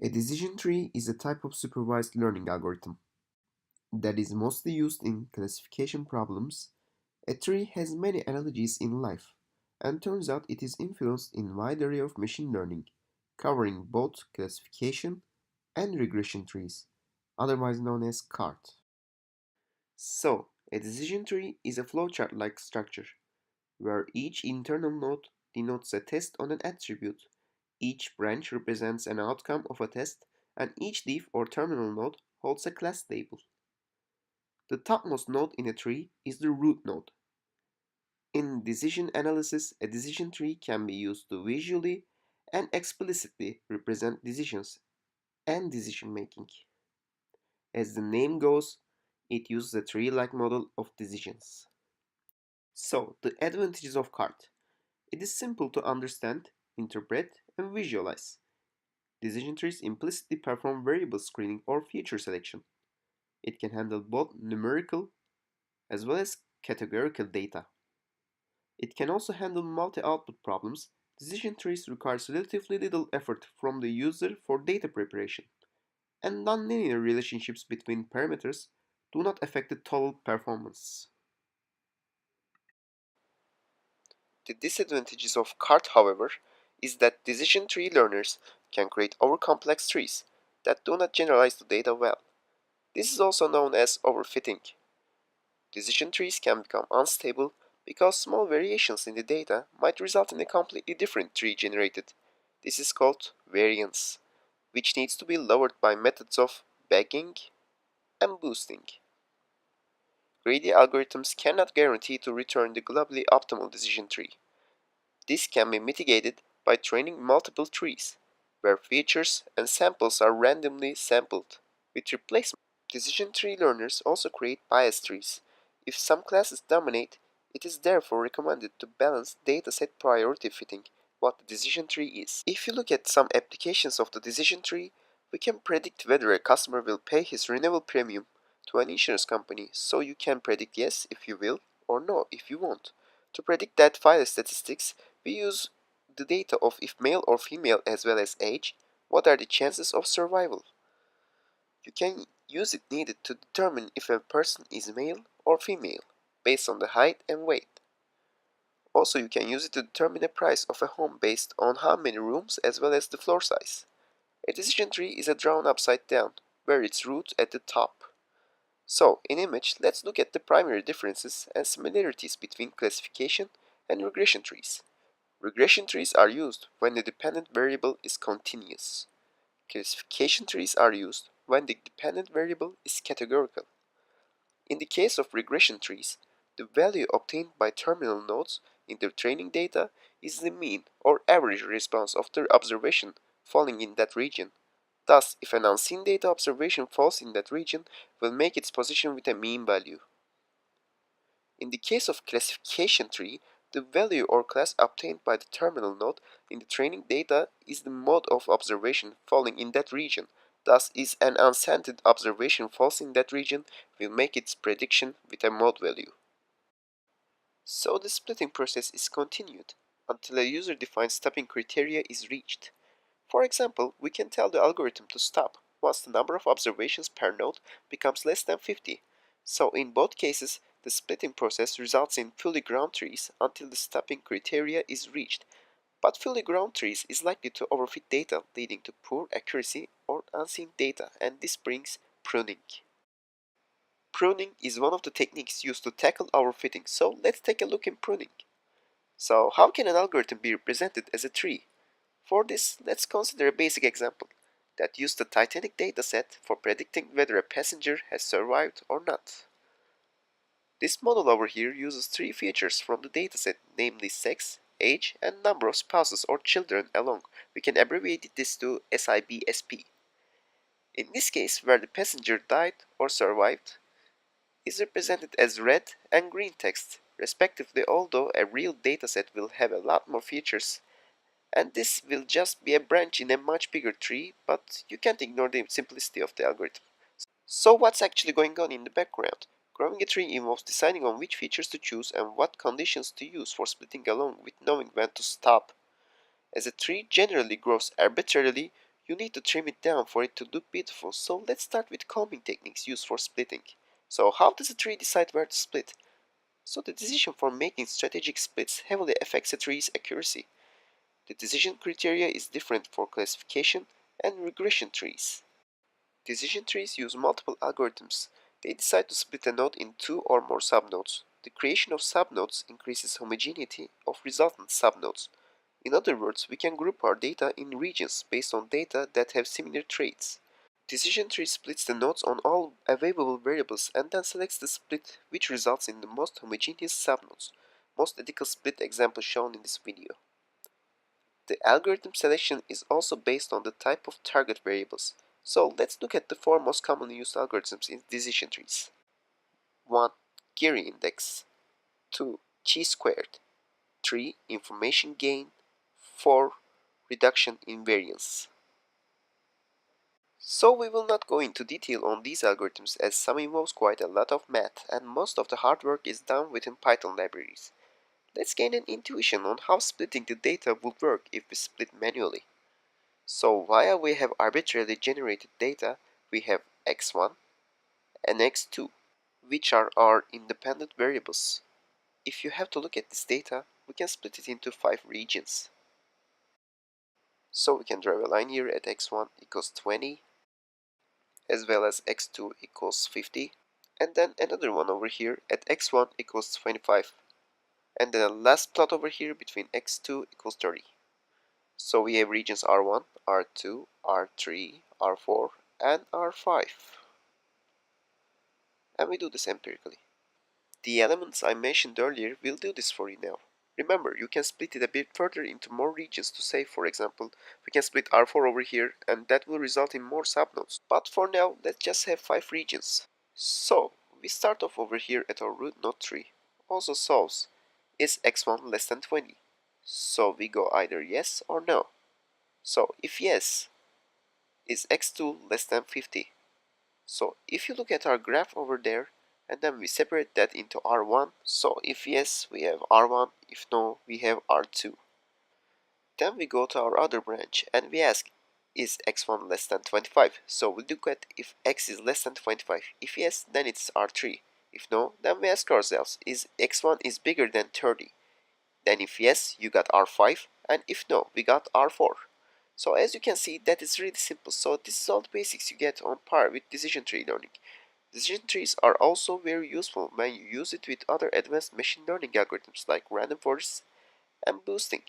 A decision tree is a type of supervised learning algorithm that is mostly used in classification problems. A tree has many analogies in life, and turns out it is influenced in a wide array of machine learning, covering both classification and regression trees, otherwise known as CART. So, a decision tree is a flowchart-like structure, where each internal node denotes a test on an attribute, each branch represents an outcome of a test, and each leaf or terminal node holds a class label. The topmost node in a tree is the root node. In decision analysis, a decision tree can be used to visually and explicitly represent decisions and decision making. As the name goes, it uses a tree-like model of decisions. So, the advantages of CART. It is simple to understand, interpret, and visualize. Decision trees implicitly perform variable screening or feature selection. It can handle both numerical as well as categorical data. It can also handle multi-output problems. Decision trees requires relatively little effort from the user for data preparation, and nonlinear relationships between parameters do not affect the total performance. The disadvantages of CART, however, is that decision tree learners can create overcomplex trees that do not generalize the data well. This is also known as overfitting. Decision trees can become unstable because small variations in the data might result in a completely different tree generated. This is called variance, which needs to be lowered by methods of bagging and boosting. Greedy algorithms cannot guarantee to return the globally optimal decision tree. This can be mitigated by training multiple trees, where features and samples are randomly sampled with replacement. Decision tree learners also create bias trees. If some classes dominate, it is therefore recommended to balance dataset priority fitting what the decision tree is. If you look at some applications of the decision tree, we can predict whether a customer will pay his renewal premium to an insurance company, so you can predict yes if you will or no if you won't. To predict that file statistics, we use the data of if male or female as well as age, what are the chances of survival. You can use it needed to determine if a person is male or female, based on the height and weight. Also, you can use it to determine the price of a home based on how many rooms as well as the floor size. A decision tree is a drawn upside down, where its root at the top. So, in image, let's look at the primary differences and similarities between classification and regression trees. Regression trees are used when the dependent variable is continuous. Classification trees are used when the dependent variable is categorical. In the case of regression trees, the value obtained by terminal nodes in the training data is the mean or average response of the observation falling in that region. Thus, if an unseen data observation falls in that region, will make its position with a mean value. In the case of classification tree, the value or class obtained by the terminal node in the training data is the mode of observation falling in that region. Thus, if an unscented observation falls in that region, will make its prediction with a mode value. So the splitting process is continued until a user-defined stopping criteria is reached. For example, we can tell the algorithm to stop once the number of observations per node becomes less than 50. So in both cases, the splitting process results in fully ground trees until the stopping criteria is reached. But fully ground trees is likely to overfit data, leading to poor accuracy or unseen data, and this brings pruning. Pruning is one of the techniques used to tackle overfitting, so let's take a look in pruning. So how can an algorithm be represented as a tree? For this, let's consider a basic example that used the Titanic dataset for predicting whether a passenger has survived or not. This model over here uses three features from the dataset, namely sex, age, and number of spouses or children along. We can abbreviate this to SIBSP. In this case, where the passenger died or survived, is represented as red and green text, respectively, although a real dataset will have a lot more features, and this will just be a branch in a much bigger tree, but you can't ignore the simplicity of the algorithm. So what's actually going on in the background? Growing a tree involves deciding on which features to choose and what conditions to use for splitting along with knowing when to stop. As a tree generally grows arbitrarily, You need to trim it down for it to look beautiful, so let's start with combing techniques used for splitting. So how does a tree decide where to split? So the decision for making strategic splits heavily affects a tree's accuracy. The decision criteria is different for classification and regression trees. Decision trees use multiple algorithms. They decide to split a node in two or more subnodes. The creation of subnodes increases homogeneity of resultant subnodes. In other words, we can group our data in regions based on data that have similar traits. Decision tree splits the nodes on all available variables and then selects the split which results in the most homogeneous subnodes. Most ethical split example shown in this video. The algorithm selection is also based on the type of target variables. So let's look at the four most commonly used algorithms in decision trees. 1. Geary index. 2. Chi-squared. 3. Information gain. 4. Reduction in variance. So we will not go into detail on these algorithms as some involves quite a lot of math and most of the hard work is done within Python libraries. Let's gain an intuition on how splitting the data would work if we split manually. So while we have arbitrarily generated data, we have x1 and x2, which are our independent variables. If you have to look at this data, we can split it into 5 regions. So we can draw a line here at x1 equals 20, as well as x2 equals 50, and then another one over here at x1 equals 25, and then a last plot over here between x2 equals 30. So we have regions R1, R2, R3, R4, and R5. And we do this empirically. The elements I mentioned earlier will do this for you now. Remember, you can split it a bit further into more regions to say, for example, we can split R4 over here and that will result in more subnodes. But for now, let's just have 5 regions. So, we start off over here at our root node 3. Also solves, is x1 less than 20? So we go either yes or no. So if yes, is x2 less than 50? So if you look at our graph over there, and then we separate that into R1, so if yes, we have R1, if no, we have R2. Then we go to our other branch, and we ask, is x1 less than 25? So we look at if x is less than 25. If yes, then it's R3. If no, then we ask ourselves, is x1 is bigger than 30? Then if yes, you got R5, and if no, we got R4. So as you can see, that is really simple. So this is all the basics you get on par with decision tree learning. Decision trees are also very useful when you use it with other advanced machine learning algorithms like random forests and boosting.